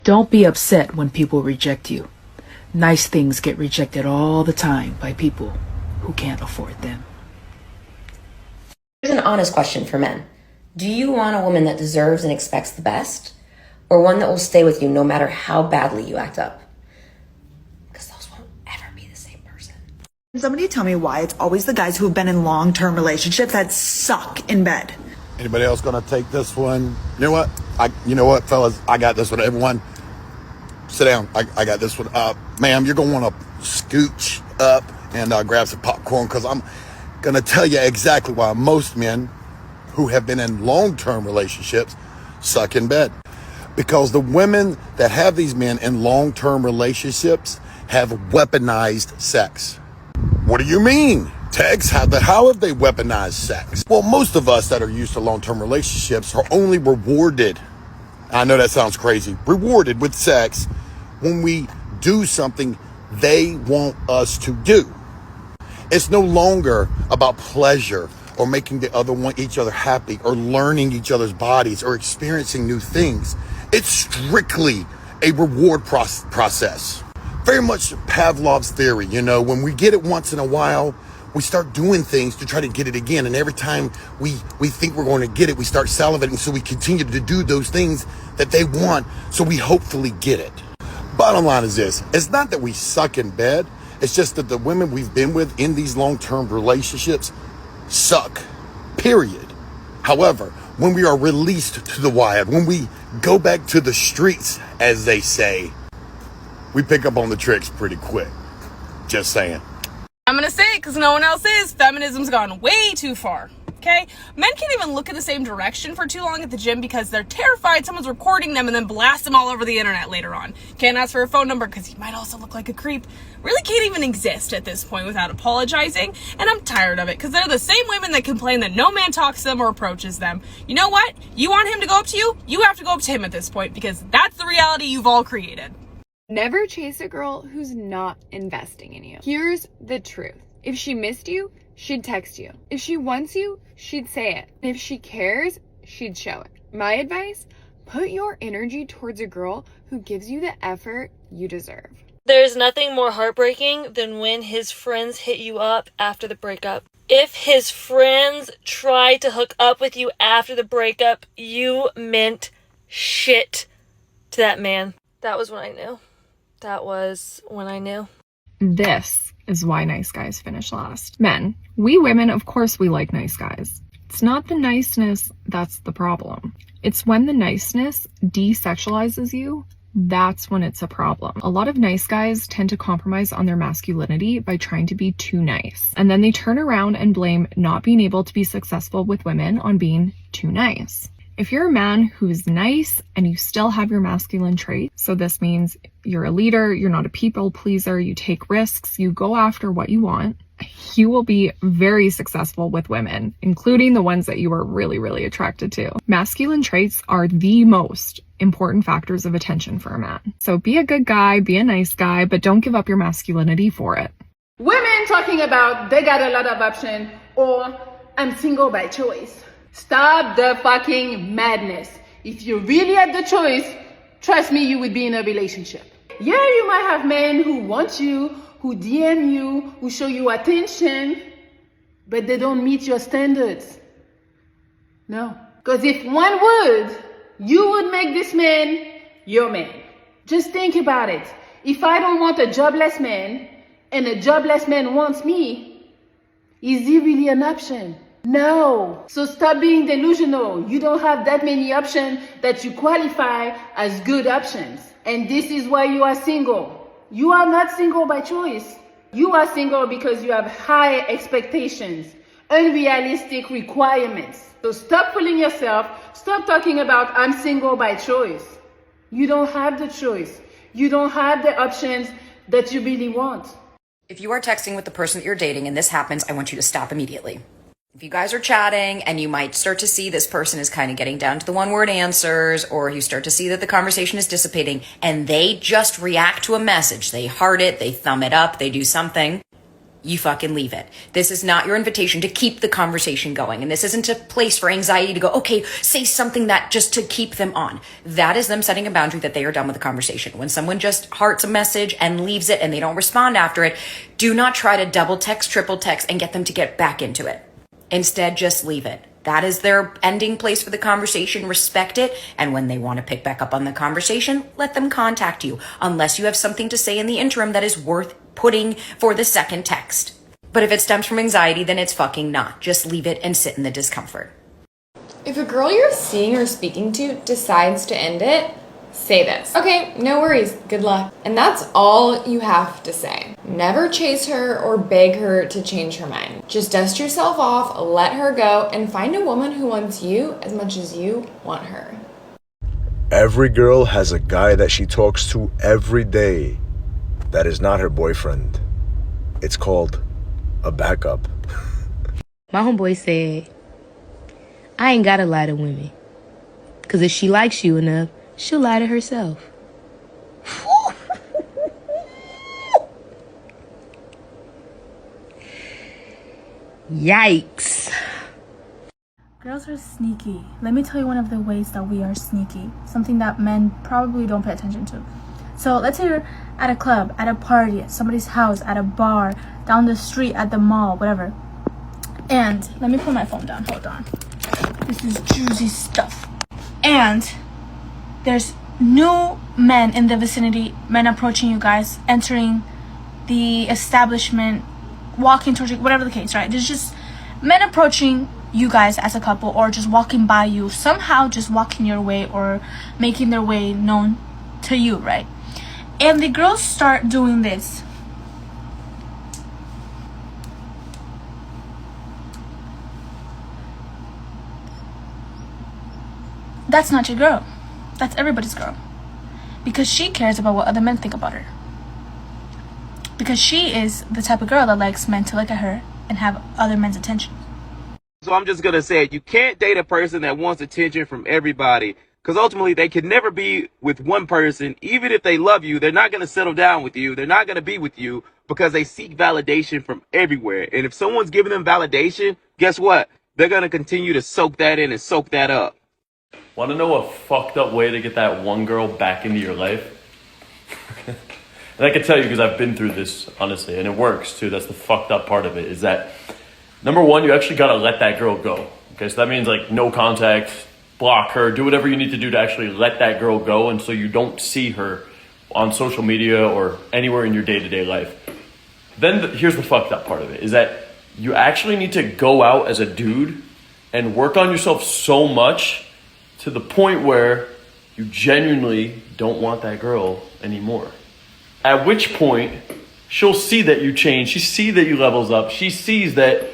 Don't be upset when people reject you. Nice things get rejected all the time by people who can't afford them. Here's an honest question for men. Do you want a woman that deserves and expects the best, or one that will stay with you no matter how badly you act up? Because those won't ever be the same person. Somebody tell me why it's always the guys who have been in long-term relationships that suck in bed. Anybody else gonna take this one? You know what, fellas? I got this one. Everyone, sit down. I got this one. Ma'am, you're gonna want to scooch up and grab some popcorn, because I'm gonna tell you exactly why most men who have been in long-term relationships suck in bed. Because the women that have these men in long-term relationships have weaponized sex. What do you mean? Tex, how have they weaponized sex? Well, most of us that are used to long-term relationships are only rewarded, I know that sounds crazy, rewarded with sex when we do something they want us to do. It's no longer about pleasure or making the other one, each other happy, or learning each other's bodies, or experiencing new things. It's strictly a reward process. Very much Pavlov's theory, when we get it once in a while, we start doing things to try to get it again. And every time we think we're going to get it, we start salivating. So we continue to do those things that they want, so we hopefully get it. Bottom line is this: it's not that we suck in bed. It's just that the women we've been with in these long-term relationships suck, period. However, when we are released to the wild, when we go back to the streets, as they say, we pick up on the tricks pretty quick. Just saying. I'm gonna say it because no one else is. Feminism's gone way too far. Okay? Men can't even look in the same direction for too long at the gym because they're terrified someone's recording them and then blast them all over the internet later on. Can't ask for a phone number because you might also look like a creep. Really can't even exist at this point without apologizing, and I'm tired of it because they're the same women that complain that no man talks to them or approaches them. You know what? You want him to go up to you? You have to go up to him at this point because that's the reality you've all created. Never chase a girl who's not investing in you. Here's the truth. If she missed you, she'd text you. If she wants you, she'd say it. If she cares, she'd show it. My advice, put your energy towards a girl who gives you the effort you deserve. There's nothing more heartbreaking than when his friends hit you up after the breakup. If his friends tried to hook up with you after the breakup, you meant shit to that man. That was when I knew. That was when I knew. This is why nice guys finish last. Men, we women, of course we like nice guys. It's not the niceness that's the problem. It's when the niceness desexualizes you, that's when it's a problem. A lot of nice guys tend to compromise on their masculinity by trying to be too nice. And then they turn around and blame not being able to be successful with women on being too nice. If you're a man who's nice and you still have your masculine traits, so this means you're a leader, you're not a people pleaser, you take risks, you go after what you want, you will be very successful with women, including the ones that you are really, really attracted to. Masculine traits are the most important factors of attention for a man. So be a good guy, be a nice guy, but don't give up your masculinity for it. Women talking about they got a lot of options or I'm single by choice. Stop the fucking madness. If you really had the choice, trust me, you would be in a relationship. Yeah, you might have men who want you, who DM you, who show you attention, but they don't meet your standards. No. Because if one would, you would make this man your man. Just think about it. If I don't want a jobless man, and a jobless man wants me, is he really an option? No. So stop being delusional. You don't have that many options that you qualify as good options. And this is why you are single. You are not single by choice. You are single because you have high expectations, unrealistic requirements. So stop fooling yourself. Stop talking about I'm single by choice. You don't have the choice. You don't have the options that you really want. If you are texting with the person that you're dating and this happens, I want you to stop immediately. If you guys are chatting and you might start to see this person is kind of getting down to the one-word answers, or you start to see that the conversation is dissipating and they just react to a message, they heart it, they thumb it up, they do something, you fucking leave it. This is not your invitation to keep the conversation going. And this isn't a place for anxiety to go, okay, say something that just to keep them on. That is them setting a boundary that they are done with the conversation. When someone just hearts a message and leaves it and they don't respond after it, do not try to double text, triple text, and get them to get back into it. Instead, just leave it. That is their ending place for the conversation. Respect it. And when they want to pick back up on the conversation, let them contact you, unless you have something to say in the interim that is worth putting for the second text. But if it stems from anxiety, then it's fucking not. Just leave it and sit in the discomfort. If a girl you're seeing or speaking to decides to end it, say this. Okay, no worries, good luck. And that's all you have to say. Never chase her or beg her to change her mind. Just dust yourself off, let her go, and find a woman who wants you as much as you want her. Every girl has a guy that she talks to every day that is not her boyfriend. It's called a backup. My homeboy said, I ain't gotta lie to women. Cause if she likes you enough, she'll lie to herself. Yikes. Girls are sneaky. Let me tell you one of the ways that we are sneaky. Something that men probably don't pay attention to. So let's say you're at a club, at a party, at somebody's house, at a bar, down the street, at the mall, whatever. And let me put my phone down. Hold on. This is juicy stuff. And there's new men in the vicinity, men approaching you guys, entering the establishment, walking towards you, whatever the case, right? There's just men approaching you guys as a couple, or just walking by you, somehow just walking your way or making their way known to you, right? And the girls start doing this. That's not your girl. That's everybody's girl. Because she cares about what other men think about her. Because she is the type of girl that likes men to look at her and have other men's attention. So I'm just going to say it. You can't date a person that wants attention from everybody, because ultimately they can never be with one person. Even if they love you, they're not going to settle down with you. They're not going to be with you because they seek validation from everywhere. And if someone's giving them validation, guess what? They're going to continue to soak that in and soak that up. Want to know a fucked up way to get that one girl back into your life? And I can tell you because I've been through this, honestly, and it works too. That's the fucked up part of it, is that number one, you actually got to let that girl go. Okay, so that means like no contact, block her, do whatever you need to do to actually let that girl go, and so you don't see her on social media or anywhere in your day-to-day life. Then here's the fucked up part of it, is that you actually need to go out as a dude and work on yourself so much to the point where you genuinely don't want that girl anymore. At which point, she'll see that you change. She sees that you levels up. She sees that,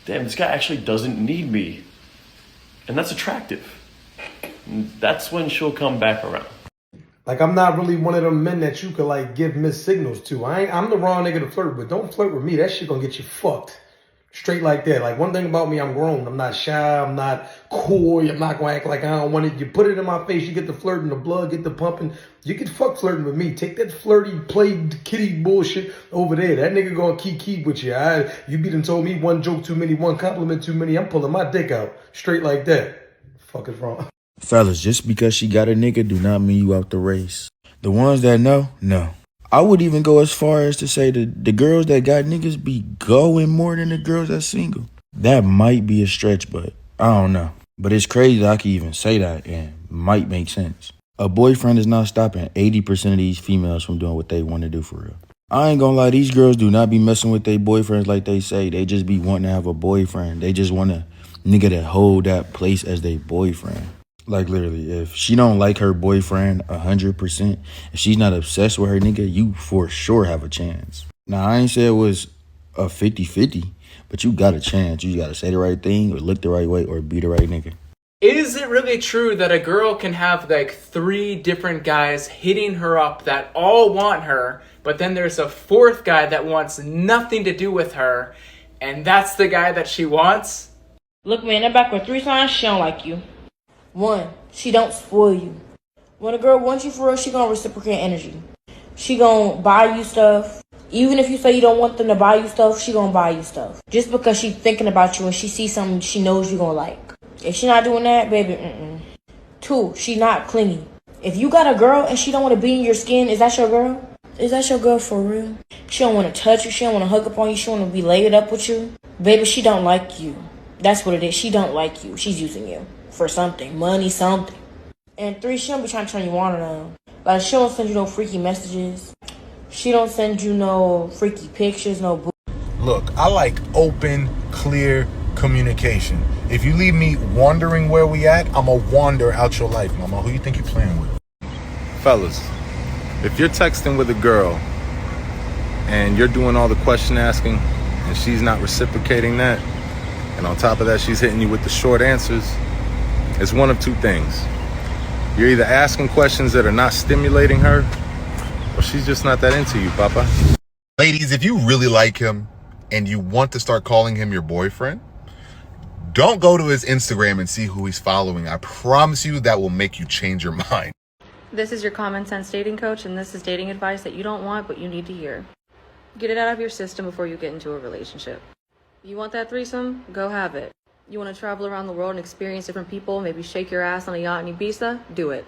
damn, this guy actually doesn't need me. And that's attractive. And that's when she'll come back around. Like, I'm not really one of them men that you could, like, give mixed signals to. I'm the wrong nigga to flirt with. Don't flirt with me. That shit gonna get you fucked. Straight like that. Like, one thing about me, I'm grown. I'm not shy. I'm not coy. I'm not gonna act like I don't want it. You put it in my face, you get the flirting, the blood, get the pumping. You can fuck flirting with me. Take that flirty, play kitty bullshit over there. That nigga gonna keep with you. You be done told me one joke too many, one compliment too many. I'm pulling my dick out. Straight like that. Fuck is wrong. Fellas, just because she got a nigga do not mean you out the race. The ones that know, no. I would even go as far as to say that the girls that got niggas be going more than the girls that's single. That might be a stretch, but I don't know. But it's crazy that I can even say that, and might make sense. A boyfriend is not stopping 80% of these females from doing what they want to do for real. I ain't gonna lie, these girls do not be messing with their boyfriends like they say. They just be wanting to have a boyfriend. They just want a nigga that hold that place as their boyfriend. Like, literally, if she don't like her boyfriend 100%, if she's not obsessed with her nigga, you for sure have a chance. Now, I ain't say it was a 50-50, but you got a chance. You got to say the right thing or look the right way or be the right nigga. Is it really true that a girl can have like 3 different guys hitting her up that all want her, but then there's a 4th guy that wants nothing to do with her, and that's the guy that she wants? Look, man, that back with 3 signs, she don't like you. 1, she don't spoil you. When a girl wants you for real, she gonna reciprocate energy. She gonna buy you stuff, Even if you say you don't want them to buy you stuff, she gonna buy you stuff. Just because she thinking about you and she sees something she knows you gonna like. If she not doing that, baby, 2, she not clingy. If you got a girl and she don't want to be in your skin, is that your girl? Is that your girl for real? She don't want to touch you. She don't want to hug up on you. She want to be laid up with you. Baby, she don't like you. That's what it is. She don't like you. She's using you for something. Money, something. And 3, she don't be trying to turn you on or nothing. Like, she don't send you no freaky messages. She don't send you no freaky pictures, no Look, I like open, clear communication. If you leave me wondering where we at, I'ma wander out your life, mama. Who you think you playing with? Fellas, if you're texting with a girl and you're doing all the question asking and she's not reciprocating that, and on top of that she's hitting you with the short answers, it's one of 2 things. You're either asking questions that are not stimulating her, or she's just not that into you, papa. Ladies, if you really like him and you want to start calling him your boyfriend, don't go to his Instagram and see who he's following. I promise you that will make you change your mind. This is your common sense dating coach, and this is dating advice that you don't want but you need to hear. Get it out of your system before you get into a relationship. You want that threesome? Go have it. You want to travel around the world and experience different people, maybe shake your ass on a yacht in Ibiza? Do it.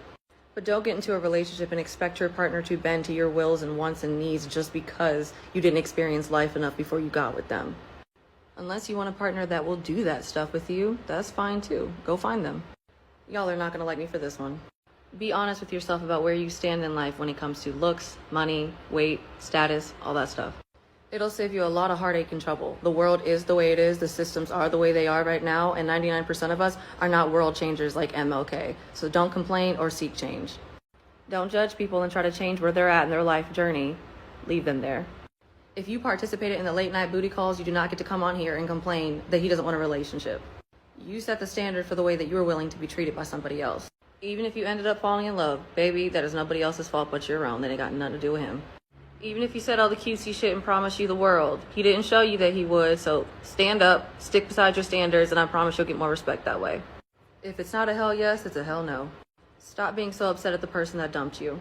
But don't get into a relationship and expect your partner to bend to your wills and wants and needs just because you didn't experience life enough before you got with them. Unless you want a partner that will do that stuff with you, that's fine too. Go find them. Y'all are not going to like me for this one. Be honest with yourself about where you stand in life when it comes to looks, money, weight, status, all that stuff. It'll save you a lot of heartache and trouble. The world is the way it is, the systems are the way they are right now, and 99% of us are not world changers like MLK. So don't complain or seek change. Don't judge people and try to change where they're at in their life journey. Leave them there. If you participated in the late night booty calls, you do not get to come on here and complain that he doesn't want a relationship. You set the standard for the way that you're willing to be treated by somebody else. Even if you ended up falling in love, baby, that is nobody else's fault but your own. That ain't got nothing to do with him. Even if he said all the cutesy shit and promised you the world, he didn't show you that he would, so stand up, stick beside your standards, and I promise you'll get more respect that way. If it's not a hell yes, it's a hell no. Stop being so upset at the person that dumped you.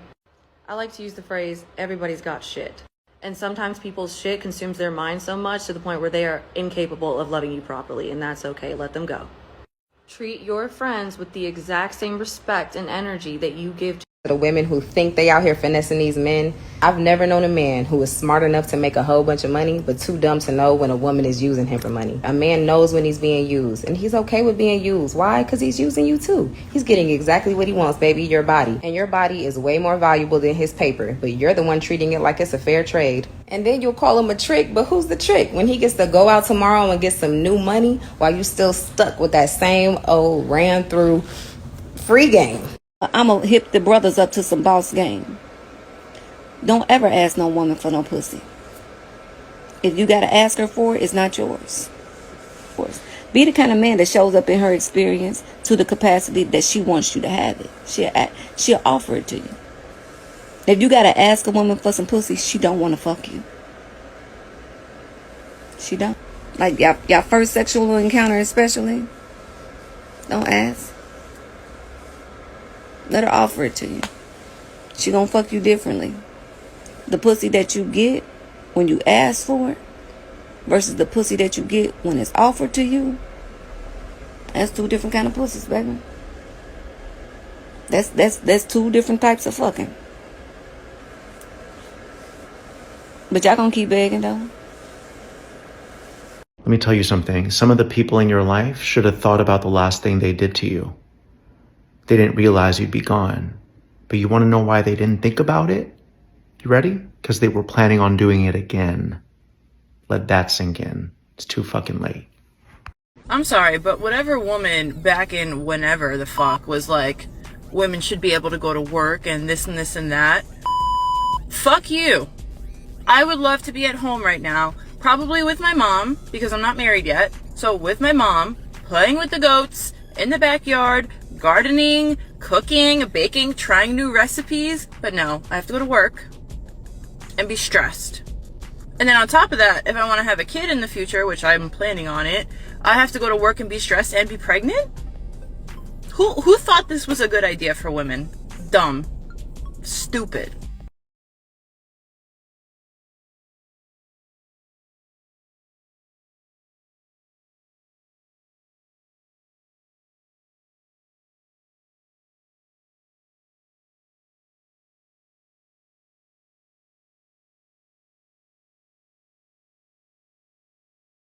I like to use the phrase, everybody's got shit. And sometimes people's shit consumes their mind so much to the point where they are incapable of loving you properly, and that's okay, let them go. Treat your friends with the exact same respect and energy that you give to The women who think they out here finessing these men. I've never known a man who is smart enough to make a whole bunch of money, but too dumb to know when a woman is using him for money. A man knows when he's being used, and he's okay with being used. Why? Because he's using you too. He's getting exactly what he wants, baby, your body. And your body is way more valuable than his paper, but you're the one treating it like it's a fair trade. And then you'll call him a trick, but who's the trick? When he gets to go out tomorrow and get some new money while you still stuck with that same old ran through free game. I'm gonna hip the brothers up to some boss game. Don't ever ask no woman for no pussy. If you gotta ask her for it, it's not yours. Of course. Be the kind of man that shows up in her experience to the capacity that she wants you to have it. She'll offer it to you. If you gotta ask a woman for some pussy, she don't want to fuck you. She don't. Like y'all first sexual encounter especially. Don't ask. Let her offer it to you. She gonna fuck you differently. The pussy that you get when you ask for it versus the pussy that you get when it's offered to you, that's two different kind of pussies, baby. That's two different types of fucking. But y'all gonna keep begging though. Let me tell you something. Some of the people in your life should have thought about the last thing they did to you. They didn't realize you'd be gone. But you want to know why they didn't think about it? You ready? Because they were planning on doing it again. Let that sink in. It's too fucking late. I'm sorry, but whatever woman back in whenever the fuck was like, women should be able to go to work and this and this and that. Fuck you. I would love to be at home right now, probably with my mom, because I'm not married yet. So with my mom, playing with the goats, in the backyard, gardening, cooking, baking, trying new recipes. But no, I have to go to work and be stressed. And then on top of that, if I want to have a kid in the future, which I'm planning on it, I have to go to work and be stressed and be pregnant? Who thought this was a good idea for women? Dumb. Stupid.